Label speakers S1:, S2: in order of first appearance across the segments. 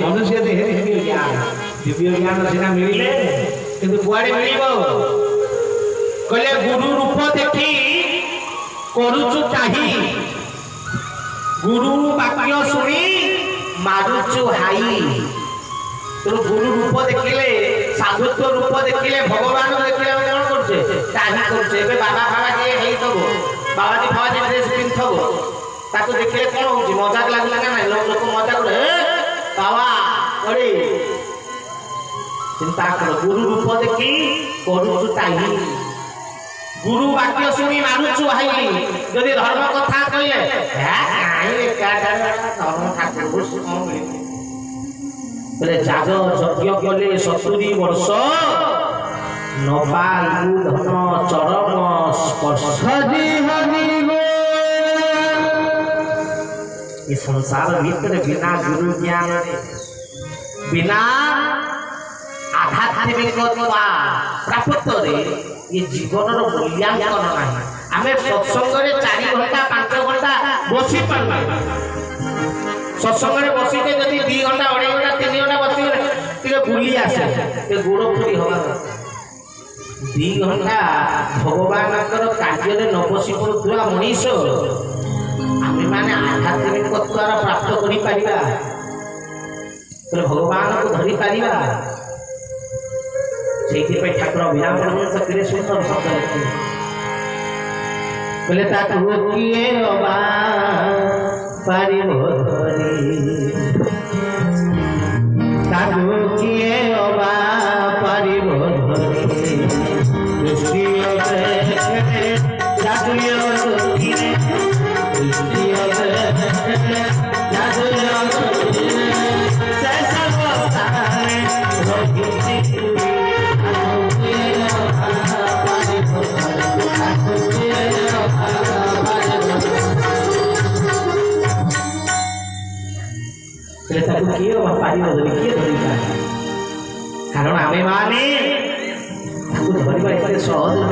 S1: मनुष्य दिव्य ज्ञान सीना मिले किंतु कुआड़े मिलिबो कहले गुरु रूप देखी करूचु चाही गुरु वाक्य शुणी मारुचु हाई तो गुरु रूप देखिले साधुत्व रूप देखिले भगवान देखिले कौन करछे चाही करछे ए बाबा बाबा जे हेई तबो बाबाजी बाबाजी ड्रेस पिनथबो ताको देखिले कोन होची मजाक लागला ना लोक मजाक करे बाबा अरे चिंता करो गुरु रूप देखी करूचु चाही गुरु वाक्य सुनी मानुचु हाई जदि धर्म कथा कहले काई का धर्म ठाकुर बोले जाग यज्ञ कले 70 वर्ष नपालु धन चरम स्पर्श ये संसार भीतर बिना गुरु ज्ञान बिना आध्यात्मिक प्राप्त रे ये जीवन मूल्यांकन ना आम सत्संग 4 घंटा 5 घंटा बसी पार सत्संग बसीते जब 2 घंटा 2.5 घंटा 3 घंटा बसी बुली आसे गोड़ फुरी हवा 2 घंटा भगवान कार्य न बसी पड़ुवा मनीष आम मैंने आध्यात्मिक द्वारा प्राप्त कर भगवान को धरी पार से ठाकुर विराम शक्ति सुंदर शब्द बोले किए अबा किए अबा कारण आम माने धरवा सहज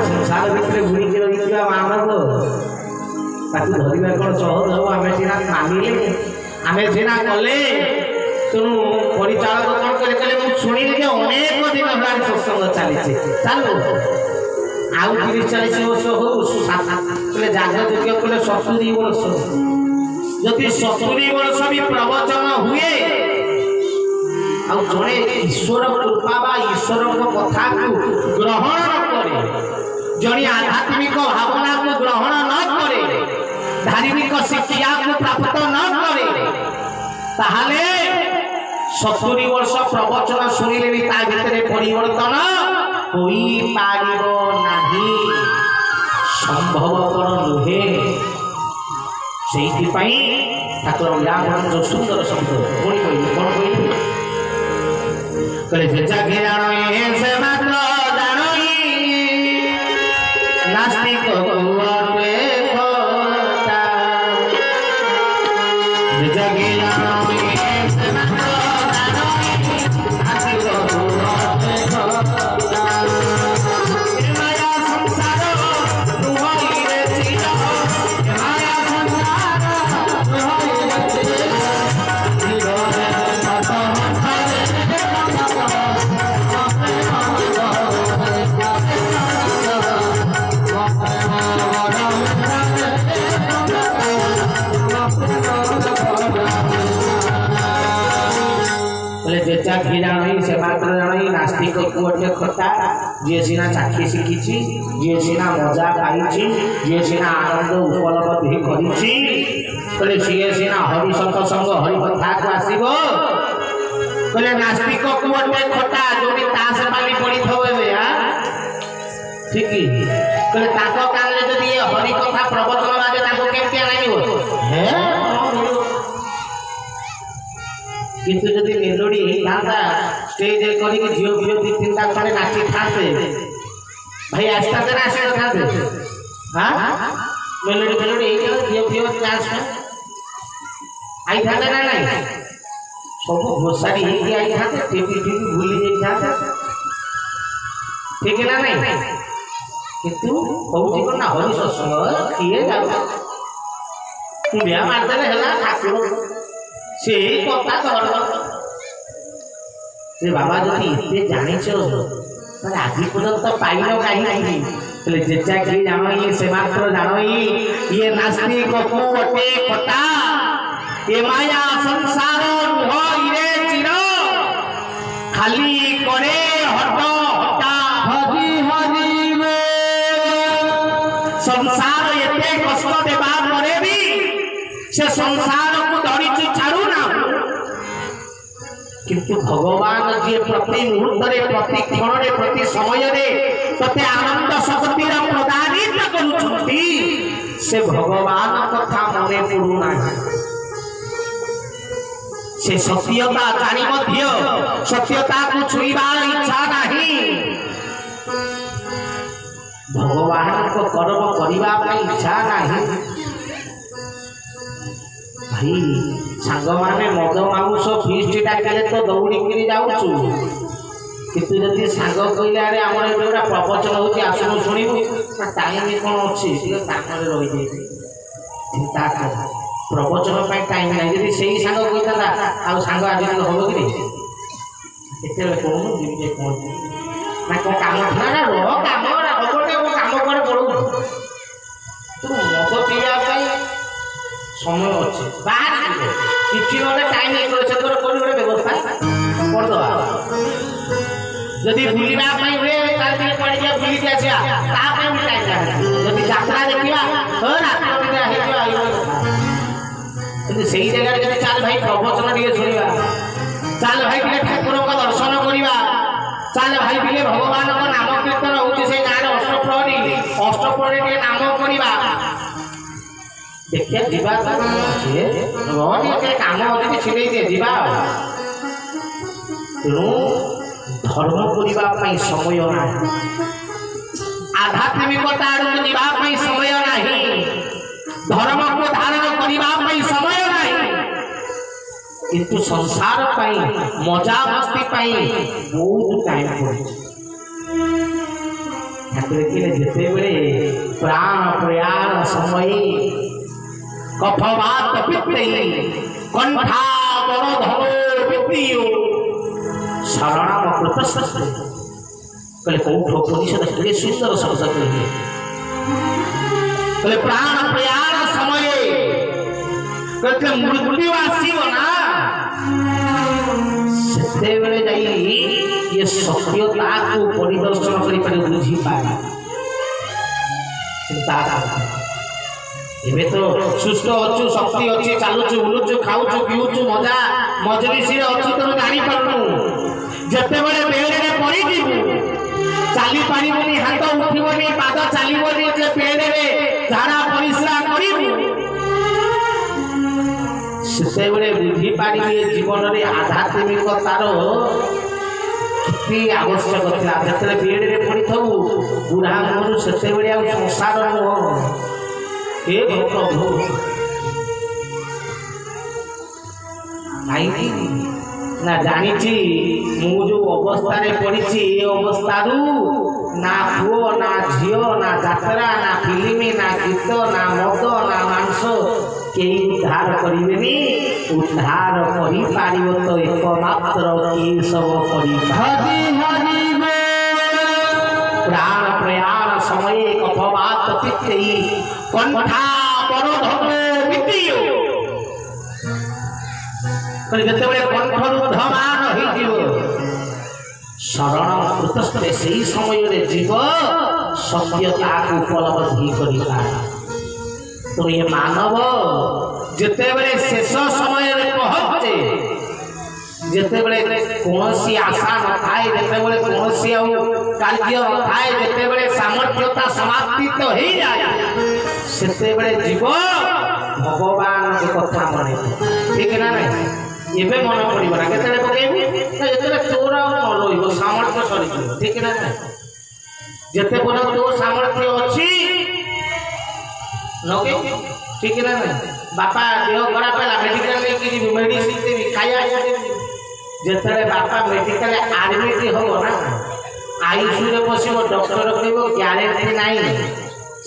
S1: संसार भितर बुड़ी के रही मानव धरवा कौन सहज हम आम सीना मानिले आम सीना कले तेणु परिचालक कौन कले शुणी अनेक दिन है सत्संग चली चलो आउ 30-40 वर्ष हो जाग यज्ञ कले 70 वर्ष जदि 70 वर्ष भी प्रवचन हुए आ जड़े ईश्वर कृपा बा ईश्वर कथा को ग्रहण न करे जड़े आध्यात्मिक भावना को ग्रहण न करे धार्मिक शिक्षा को प्राप्त न करे ताहले 70 वर्ष प्रवचन शुणिले भी ता भितरे परिवर्तन होई पारिबो नाही संभवपर नुहे से ठाकुर विराम जो सुंदर शब्द कौन कौन कले जागे जानो से मात्र जानो नास्तिक गुआते खोता जागे जानो से मात्र जानो नास्तिक गुआते खोता माया संसार तुहई रे चिर माया संसार तुहई रे चिर से मात्र जानी नास्तिक कुटे खता जी सीना चाखी शिखी जी सीना मजा पाई जी सीना आनंद उपलब्धि करी सी सीना हरि सत्संग हरि कथा को आसब कहले नास्तिक कुटे खता जो ताश पाली पड़ी थे ठीक कहले कान जब ये हरि कथा प्रवचन बाजे केमती आना किंतु जदि मेलोडी था स्टेज करके झील झील 2-3 खड़े नाची था भाई आस्ता ना आसे था हाँ मेलोडी मेलोडी झील झील डांस में आई था ना नहीं सब घोषारी आई था टीवी भूली जाता ठीक है ना नहीं किंतु हूँ कौन ना हरि सत्संग किए जाऊ कुंडिया मारदेले है ठाकुर से कथा धर्म से बाबा जदि एते जानिछ ताले आज पर्यंत पाइल कहीं जेचा कि जानो ये से मात्र जानो ये नास्तिक को अटे कटा ये माया संसार नुहरे चिर खाली करे हट हटा हरि हरि संसार एते कष्ट देबा परे भी से संसार को धरिचु छाड़ू ना किंतु भगवान जी प्रति मुहूर्त प्रति क्षण प्रति समय तते आनंद शक्ति प्रदानित करुछंती से भगवान कथा मने पड़ुना से सत्यता जानी मध्य सत्यता को छुईबार इच्छा नहीं भगवान को कर्म करबा ପାଇଁ इच्छा नहीं भाई सांग माने मद मांस फीस्ट डाकले तो दौड़ी करी जाउछु किंतु जदि सांग कहले अरे हमर एटा प्रवचन होची आसनु सुनिबु टाइम कोन अछि से कामरे रहि जाई चिंता कर प्रवचन ପାଇଁ टाइम नाही जदि सेही सांग कहता आ सांग आज होबो कि नहीं एते कोन दिबे कोन ना को काम ना रो काम रा होबो ने वो काम कर पड़ू तू मद पिया ପାଇଁ समय अच्छे बाहर किसी टाइम व्यवस्था कर दवा जदि बुलवा हुए बुली आसा टाइम जब यात्रा देखा से जगह जब चल भाई प्रवचन टे शुणा चल भाई ठाकुर का दर्शन करवा चल भाई टे भगवान नाम कीर्तन होती से गाँव अष्टप्रहरी नाम करवा देखिए जीवा काम अच्छे काम अच्छे छिड़े दिए जीवा तेणु धर्म करने समय ना आध्यात्मिकता आड़क जावाई समय नहीं धर्म को धारण करने समय नहीं किंतु संसार मजा मस्ती बहुत टाइम पड़े जिते प्राण प्रयाण समय कफवात पित्तई कंठा बड़ धनो पित्तियो शरणम कृतस्थ कले कौठ परिषद के सुंदर शब्द कले प्राण प्रयाण समय कले मृत्यु आसीब ना सेते बेले जाई ये सत्यता को परिदर्शन करि पारे बुझी पाए चिंता एबे तो सुस्थ अच्छु शक्ति अच्छी चलुचु बुलुचु खाऊचु पीऊचु मजा मजलिसी अच्छी तो जानी पारनु जते बड़े बेड़े पड़ी जीवु चाली पारिबनी हाथ उठिबनी पाद चालिबनी जे पेड़े झाड़ा परिश्रा करिबु सेते बड़े बुद्धि पारिबे जीवन रे आध्यात्मिकतार किती आवश्यक थिला जते बेड़े पड़ी थबु बुढ़ा मनु सेते बड़े आ संसार नो हे प्रभु आई ना जानी मु जो अवस्था पड़ी अवस्था ना पुओ ना झील ना जात्रा ना फिल्म ना गीत ना मद ना मांस के उद्धार करें उद्धार कर तो एकमात्र सब प्राण प्रयाण समय कफवात पित्तई कंठा बड़ धनो पित्तियो जते कंठरू धमान हो शरण कृतस्थ से समय जीव सत्यता को उपलब्धि करिला तो ये मानव जिते शेष समय पहुंचे जिते कौन आशा न थाए जिते कौन कार्य न थाए जिते सामर्थ्यता समाप्ति तो हो जाए से जीव भगवान कथा मन ठीक ना नहीं ये मन पड़ा ना के पकेबू जो तोर रो सामर्थ्य सरी ठीक ना नहीं जिते तो सामर्थ्य अच्छी लगे ठीक ना नहीं बापा देह खराब है मेडिकल लेकिन मेडिसिन देवी खाया जिते बापा मेडिकल आडमिट हम ना आईसीयू बसब डॉक्टर कह ग्यारेंटी ना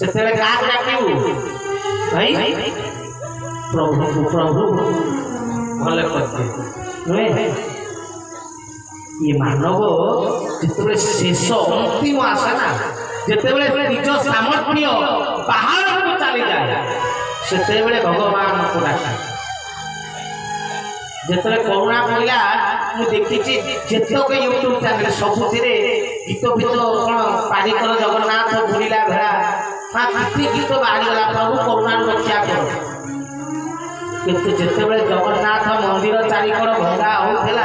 S1: से डाकू भाई प्रभु को प्रभु भले करते नुहे ये मानव जिते शेष अंतिम आशा ना जिते निज सामर्थ्य पहाड़ को चली जाए से भगवान को डाका जिते करुणा पड़ा मुझे देखी जितक यूट्यूब चैनल सबुति गीत फीत कौन पारिकर जगन्नाथ बुला भेड़ा हाँ कितनी गीत बाहरीगला प्रभु करुणा रक्षा कर किंतु जिते जगन्नाथ मंदिर चारिकर भंगा होता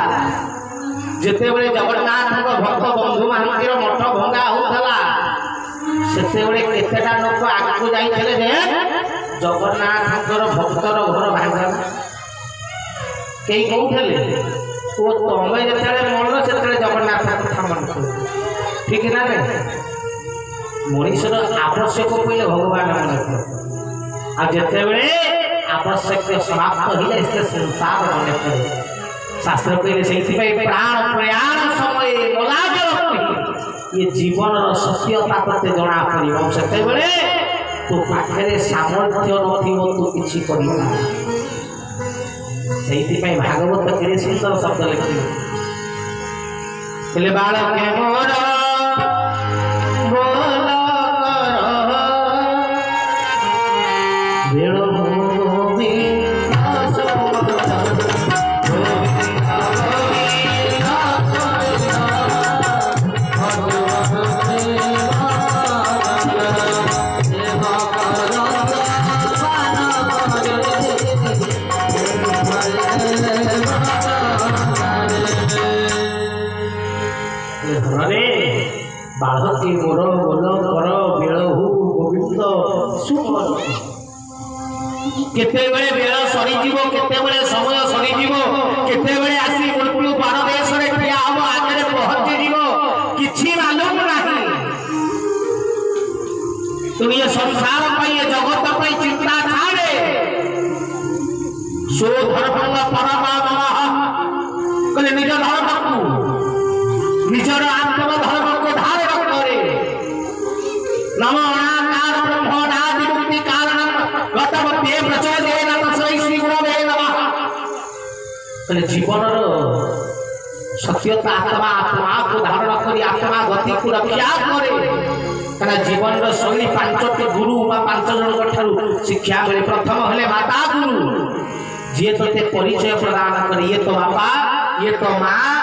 S1: जिते जगन्नाथ भक्त बंधु महांतीर मठ भंगा होता केतेटा लोक आगू जाइए जगन्नाथ भक्तर घर भांगा कई कहते वो तुम्हें जिते मन से जगन्नाथ कथा मन ठीक ना मनीषर आवश्यक पहले भगवान मन आ जिते आवश्यक समाप्त हो जाए संसार मन पड़े शास्त्र कहले से प्राण प्रयाण समय ये जीवन सत्यता तते जना पड़ो से तो पाखे सामर्थ्य नथिबो तू किछि करिबा से भागवत केरे सुंदर शब्द लिखे बालके मोर बोल कर बालके मोर बोल कर बेलहु गोविंद सुमन केतेबेले बेल सरीजीव केतेबेले समय सरीजीव केतेबेले आसी मृत्यु बार देश रे ठिया हम आगे पहुंची जीव किछि मालूम नहीं तू ये संसार पे ये जगत पे चिंता छाड़े सो धर्म परमात्मा कले निज धर्म को निजर आत्म धर्म को धारण करे नमो अनाकार ब्रह्मणादि मुक्ति कारणम गतवते प्रचोदयेन तस्मै श्री गुरवे नमः कले जीवन सत्यता आत्मा आत्मा को धारण करी आत्मा गति को रक्षा करे कना जीवन शैली पांचटी गुरु बा पांच जन ठारू शिक्षा मिले प्रथम हेले माता गुरु जे तोते परिचय प्रदान करे ये तो बापा ये तो माँ